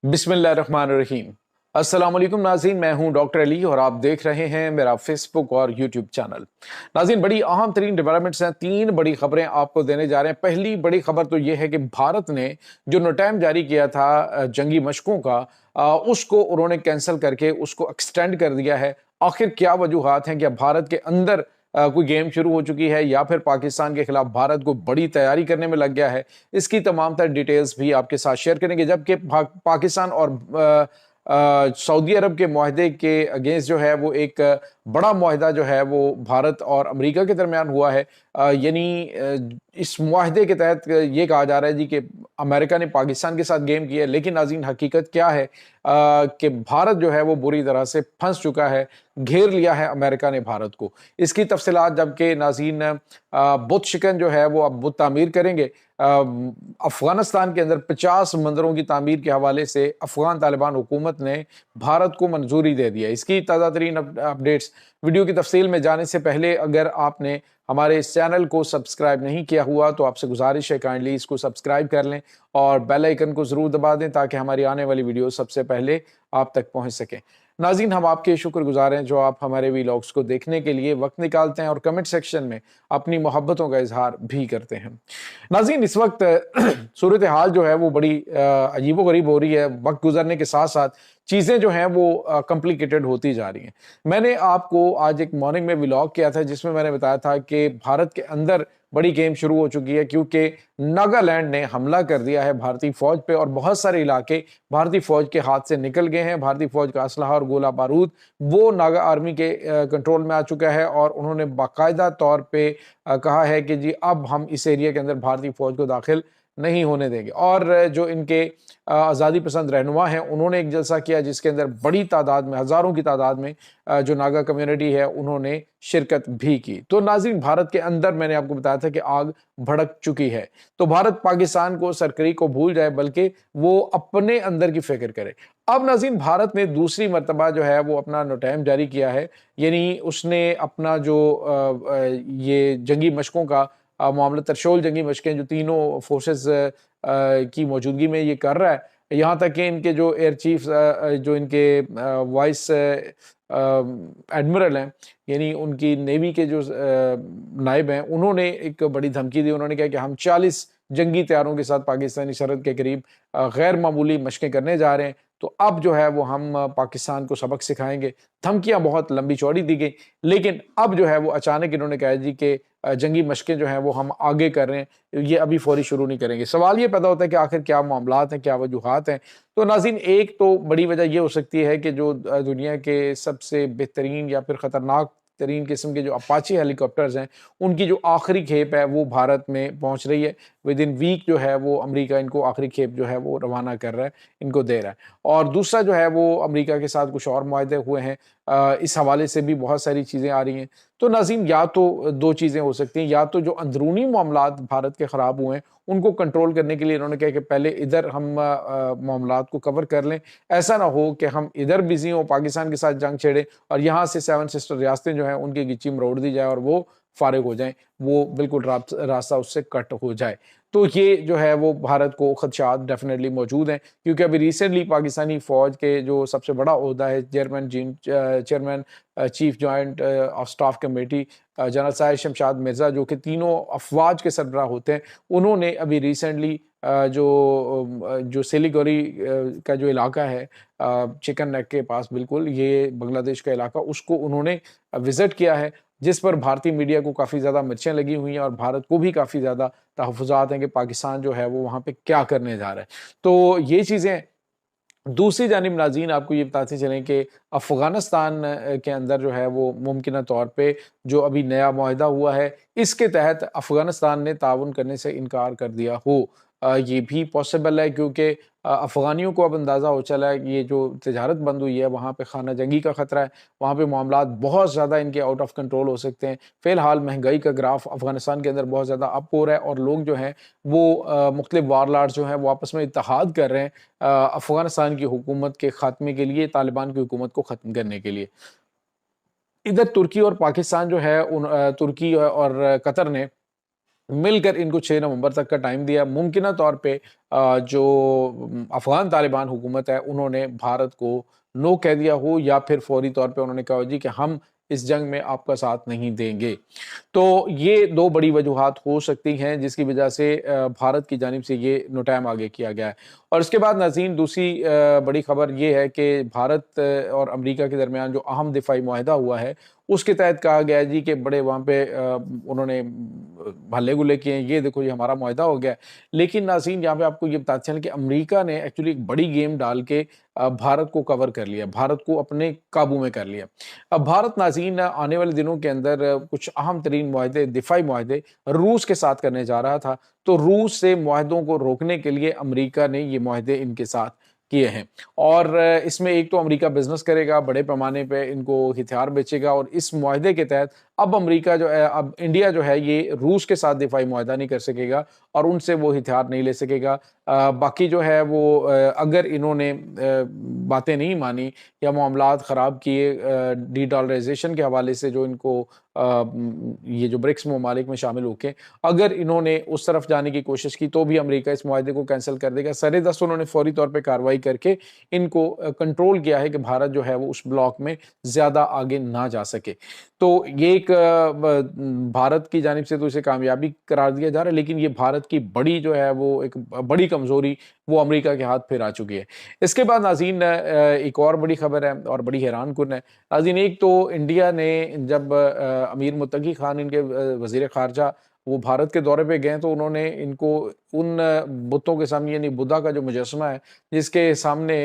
बिस्मिल्लाहिर्रहमानिर्रहीम। अस्सलाम वालेकुम नाज़रीन, मैं हूं डॉक्टर अली और आप देख रहे हैं मेरा फेसबुक और यूट्यूब चैनल। नाज़रीन, बड़ी अहम तरीन डेवलपमेंट्स हैं, तीन बड़ी खबरें आपको देने जा रहे हैं। पहली बड़ी खबर तो यह है कि भारत ने जो नोटैम जारी किया था जंगी मशकों का, उसको उन्होंने कैंसिल करके उसको एक्सटेंड कर दिया है। आखिर क्या वजूहात हैं? क्या भारत के अंदर कोई गेम शुरू हो चुकी है या फिर पाकिस्तान के खिलाफ भारत को बड़ी तैयारी करने में लग गया है? इसकी तमाम तर डिटेल्स भी आपके साथ शेयर करेंगे। जबकि पाकिस्तान और सऊदी अरब के मुआहदे के अगेंस्ट जो है वो एक बड़ा मुआहदा जो है वो भारत और अमेरिका के दरमियान हुआ है। इस मुआहदे के तहत ये कहा जा रहा है जी कि अमेरिका ने पाकिस्तान के साथ गेम किया है, लेकिन नाज़रीन हकीकत क्या है कि भारत जो है वो बुरी तरह से फंस चुका है, घेर लिया है अमेरिका ने भारत को। इसकी तफसीलात, जबकि नाज़रीन बुत शिकन जो है वो अब बुत तामीर करेंगे। अफगानिस्तान के अंदर 50 मंदिरों की तामीर के हवाले से अफगान तालिबान हुकूमत ने भारत को मंजूरी दे दी है। इसकी ताज़ा तरीन अपडेट्स, वीडियो की तफसील में जाने से पहले अगर आपने हमारे इस चैनल को सब्सक्राइब नहीं किया हुआ तो आपसे गुजारिश है काइंडली इसको सब्सक्राइब कर लें और बेल आइकन को ज़रूर दबा दें ताकि हमारी आने वाली वीडियो सबसे पहले आप तक पहुंच सकें। नाज़रीन, हम आपके शुक्रगुजार हैं जो आप हमारे वीलॉग्स को देखने के लिए वक्त निकालते हैं और कमेंट सेक्शन में अपनी मोहब्बतों का इजहार भी करते हैं। नाज़रीन, इस वक्त सूरत हाल जो है वो बड़ी अजीबो गरीब हो रही है। वक्त गुजरने के साथ साथ चीज़ें जो हैं वो कॉम्प्लिकेटेड होती जा रही हैं। मैंने आपको आज एक मॉर्निंग में व्लॉग किया था जिसमें मैंने बताया था कि भारत के अंदर बड़ी गेम शुरू हो चुकी है, क्योंकि नागालैंड ने हमला कर दिया है भारतीय फौज पे और बहुत सारे इलाके भारतीय फौज के हाथ से निकल गए हैं। भारतीय फौज का असलहा और गोला बारूद वो नागा आर्मी के कंट्रोल में आ चुका है और उन्होंने बाकायदा तौर पे कहा है कि जी अब हम इस एरिया के अंदर भारतीय फौज को दाखिल नहीं होने देंगे। और जो इनके आज़ादी पसंद रहनुमा हैं उन्होंने एक जलसा किया जिसके अंदर बड़ी तादाद में, हज़ारों की तादाद में जो नागा कम्युनिटी है उन्होंने शिरकत भी की। तो नाज़रीन, भारत के अंदर मैंने आपको बताया था कि आग भड़क चुकी है। तो भारत पाकिस्तान को, सरकरी को भूल जाए, बल्कि वो अपने अंदर की फिक्र करे। अब नाज़रीन, भारत ने दूसरी मरतबा जो है वो अपना नोटैम जारी किया है, यानी उसने अपना जो ये जंगी मशकों का मामला, तरशोल जंगी मशकें जो तीनों फोर्सेस की मौजूदगी में ये कर रहा है, यहाँ तक कि इनके जो एयर चीफ जो इनके वाइस एडमिरल हैं, यानी उनकी नेवी के जो नायब हैं, उन्होंने एक बड़ी धमकी दी। उन्होंने कहा कि हम 40 जंगी तैयारों के साथ पाकिस्तानी सरहद के करीब गैर मामूली मशकें करने जा रहे हैं, तो अब जो है वो हम पाकिस्तान को सबक सिखाएंगे। धमकियां बहुत लंबी चौड़ी दी गई, लेकिन अब जो है वो अचानक इन्होंने कहा जी कि जंगी मशकें जो हैं वो हम आगे कर रहे हैं, ये अभी फौरी शुरू नहीं करेंगे। सवाल ये पैदा होता है कि आखिर क्या मामलात हैं, क्या वजूहात हैं? तो नाज़रीन, एक तो बड़ी वजह ये हो सकती है कि जो दुनिया के सबसे बेहतरीन या फिर ख़तरनाक तरीन किस्म के जो अपाची हेलीकॉप्टर्स हैं, उनकी जो आखिरी खेप है वो भारत में पहुंच रही है। विद इन वीक जो है वो अमेरिका इनको आखिरी खेप जो है वो रवाना कर रहा है, इनको दे रहा है। और दूसरा जो है वो अमेरिका के साथ कुछ और मुआहदे हुए हैं, इस हवाले से भी बहुत सारी चीज़ें आ रही हैं। तो नाज़रीन, या तो दो चीज़ें हो सकती हैं, या तो जो अंदरूनी मामलात भारत के ख़राब हुए हैं उनको कंट्रोल करने के लिए इन्होंने कहा कि पहले इधर हम मामलात को कवर कर लें। ऐसा ना हो कि हम इधर बिजी हों, पाकिस्तान के साथ जंग छेड़े और यहाँ से 7 सिस्टर रियासतें जो हैं उनकी गिच्ची मरोड़ दी जाए और वो फारिग हो जाएं, वो बिल्कुल रास्ता उससे कट हो जाए। तो ये जो है वो भारत को खदशात डेफिनेटली मौजूद हैं, क्योंकि अभी रिसेंटली पाकिस्तानी फ़ौज के जो सबसे बड़ा ओहदा है chairman chief joint of staff committee general Sahir Shamshad Mirza, जो कि तीनों अफवाज के सरबराह होते हैं, उन्होंने अभी रिसेंटली जो सिलीगुड़ी का जो इलाका है चिकन नेक के पास, बिल्कुल ये बांग्लादेश का इलाका, उसको उन्होंने विज़िट किया है, जिस पर भारतीय मीडिया को काफ़ी ज़्यादा मिर्चें लगी हुई हैं और भारत को भी काफ़ी ज़्यादा तहफ़्फ़ुज़ात हैं कि पाकिस्तान जो है वो वहाँ पे क्या करने जा रहा है। तो ये चीज़ें। दूसरी जानिब नाज़रीन, आपको ये बताते चलें कि अफ़गानिस्तान के अंदर जो है वो मुमकिना तौर पे जो अभी नया मुआहदा हुआ है, इसके तहत अफ़गानिस्तान ने ताउन करने से इनकार कर दिया हो। ये भी पॉसिबल है, क्योंकि अफ़गानियों को अब अंदाज़ा हो चला है कि ये जो तिजारत बंद हुई है वहाँ पे खाना जंगी का ख़तरा है, वहाँ पे मामलात बहुत ज़्यादा इनके आउट ऑफ कंट्रोल हो सकते हैं। फ़िलहाल महंगाई का ग्राफ अफ़गानिस्तान के अंदर बहुत ज़्यादा अप हो रहा है और लोग जो हैं वो मुख्तलिफ वारलॉर्ड्स जो हैं वो आपस में इत्तेहाद कर रहे हैं अफ़गानिस्तान की हुकूमत के ख़ात्मे के लिए, तालिबान की हुकूमत को ख़त्म करने के लिए। इधर तुर्की और पाकिस्तान जो है तुर्की और कतर ने मिलकर इनको 6 नवंबर तक का टाइम दिया। मुमकिना तौर पे जो अफ़गान तालिबान हुकूमत है, उन्होंने भारत को नो कह दिया हो या फिर फ़ौरी तौर पे उन्होंने कहा हो जी कि हम इस जंग में आपका साथ नहीं देंगे। तो ये 2 बड़ी वजूहात हो सकती हैं जिसकी वजह से भारत की जानिब से ये नोटैम आगे किया गया है। और इसके बाद नाज़रीन दूसरी बड़ी खबर ये है कि भारत और अमेरिका के दरमियान जो अहम दिफ़ाई मुआहिदा हुआ है, उसके तहत कहा गया है जी कि बड़े वहाँ पे उन्होंने हल्ले-गुल्ले किए हैं, ये देखो ये हमारा मुआहिदा हो गया है। लेकिन नाज़रीन यहाँ पे आपको ये बताते चलें कि अमेरिका ने एक्चुअली एक बड़ी गेम डाल के भारत को कवर कर लिया, भारत को अपने काबू में कर लिया। अब भारत नाज़रीन आने वाले दिनों के अंदर कुछ अहम तरीन मुआहिदे, दिफ़ाई मुआहिदे रूस के साथ करने जा रहा था। तो रूस से मुआहिदों को रोकने के लिए अमेरिका ने ये मुआहिदे इनके साथ किए हैं। और इसमें एक तो अमेरिका बिज़नेस करेगा, बड़े पैमाने पे इनको हथियार बेचेगा और इस मुआहिदे के तहत अब अमेरिका जो है, अब इंडिया जो है ये रूस के साथ दिफ़ाई मुआहिदा नहीं कर सकेगा और उनसे वो हथियार नहीं ले सकेगा। बाकी जो है वो अगर इन्होंने बातें नहीं मानी या मामलात ख़राब किए डी-डॉलराइज़ेशन के हवाले से जो इनको ये जो ब्रिक्स ममालिक में शामिल होके अगर इन्होंने उस तरफ जाने की कोशिश की तो भी अमेरिका इस मुआहिदे को कैंसल कर देगा। सरे-दस्त उन्होंने फ़ौरी तौर पे कार्रवाई करके इनको कंट्रोल किया है कि भारत जो है वो उस ब्लॉक में ज़्यादा आगे ना जा सके। तो ये एक भारत की जानिब से तो इसे कामयाबी करार दिया जा रहा है, लेकिन ये भारत की बड़ी जो है वो एक बड़ी कमज़ोरी वो अमेरिका के हाथ फिर आ चुकी है। इसके बाद नाज़रीन एक और बड़ी खबर है और बड़ी हैरानकुन है। नाज़रीन एक तो इंडिया ने जब अमीर मुत्तकी खान इनके वज़ीर ख़ारजा वो भारत के दौरे पे गए तो उन्होंने इनको उन बुतों के सामने यानी बुद्धा का जो मुजस्समा है जिसके सामने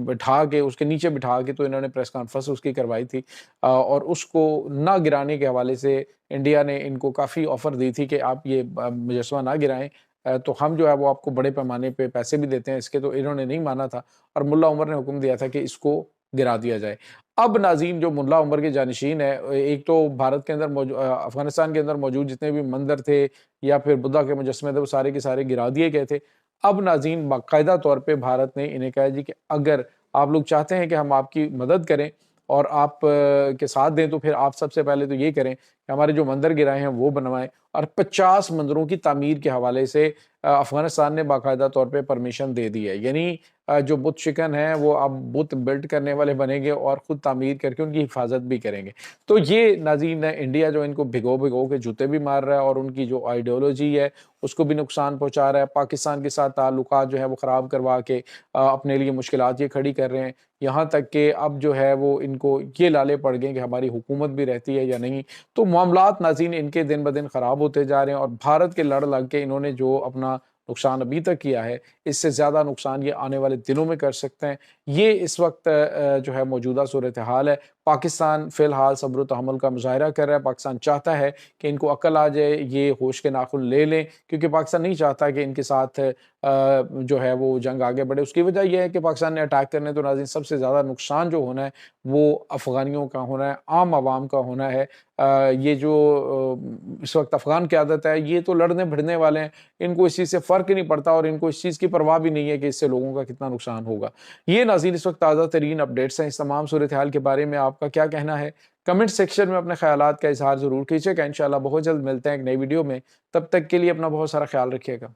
बिठा के उसके नीचे बिठा के तो इन्होंने प्रेस कॉन्फ्रेंस उसकी करवाई थी और उसको ना गिराने के हवाले से इंडिया ने इनको काफ़ी ऑफ़र दी थी कि आप ये मुजस्समा ना गिराएँ तो हम जो है वो आपको बड़े पैमाने पे पैसे भी देते हैं इसके, तो इन्होंने नहीं माना था और मुल्ला उमर ने हुक्म दिया था कि इसको गिरा दिया जाए। अब नाज़रीन जो मुल्ला उमर के जानिशीन है, एक तो भारत के अंदर अफ़गानिस्तान के अंदर मौजूद जितने भी मंदिर थे या फिर बुद्धा के मुजस्समे थे वो सारे के सारे गिरा दिए गए थे। अब नाज़रीन बाकायदा तौर पे भारत ने इन्हें कहा जी कि अगर आप लोग चाहते हैं कि हम आपकी मदद करें और आप के साथ दें तो फिर आप सबसे पहले तो ये करें कि हमारे जो मंदिर गिराए हैं वो बनवाएँ और 50 मंदिरों की तामीर के हवाले से अफ़गानिस्तान ने बाकायदा तौर पे परमिशन दे दी है। यानी जो बुत शिकन हैं वो अब बुत बिल्ड करने वाले बनेंगे और खुद तामीर करके उनकी हिफाज़त भी करेंगे। तो ये नाज़रीन इंडिया जो इनको भिगो-भिगो के जूते भी मार रहा है और उनकी जो आइडियोलॉजी है उसको भी नुकसान पहुँचा रहा है। पाकिस्तान के साथ ताल्लुकात जो है वो ख़राब करवा के अपने लिए मुश्किलात ये खड़ी कर रहे हैं। यहाँ तक कि अब जो है वो इनको ये लाले पड़ गए कि हमारी हुकूमत भी रहती है या नहीं। तो मामलात नाज़रीन इनके दिन-ब-दिन ख़राब होते जा रहे हैं और भारत के लड़ लग के इन्होंने जो अपना नुकसान अभी तक किया है, इससे ज़्यादा नुकसान ये आने वाले दिनों में कर सकते हैं। ये इस वक़्त जो है मौजूदा सूरत-ए-हाल है। पाकिस्तान फ़िलहाल सब्र-ओ-तहम्मुल का मुज़ाहिरा कर रहा है। पाकिस्तान चाहता है कि इनको अक्ल आ जाए, ये होश के नाख़ुन ले लें क्योंकि पाकिस्तान नहीं चाहता कि इनके साथ जो है वो जंग आगे बढ़े। उसकी वजह ये है कि पाकिस्तान ने अटैक करने तो नाज़रीन सबसे ज़्यादा नुकसान जो होना है, वो अफ़गानियों का होना है, आम आवाम का होना है। ये जो इस वक़्त अफ़गान क़यादत है, ये तो लड़ने-भिड़ने वाले हैं। इनको इस चीज़ से फ़र्क ही नहीं पड़ता और इनको इस चीज़ की परवाह भी नहीं है कि इससे लोगों का कितना नुकसान होगा। ये नाज़रीन इस वक़्त ताज़ा तरीन अपडेट्स हैं। इस तमाम सूरत-ए-हाल के बारे में आपका क्या कहना है? कमेंट सेक्शन में अपने ख़यालात का इज़हार ज़रूर कीजिएगा। इंशाअल्लाह बहुत जल्द मिलते हैं एक नई वीडियो में। तब तक के लिए अपना बहुत सारा ख़्याल रखिएगा।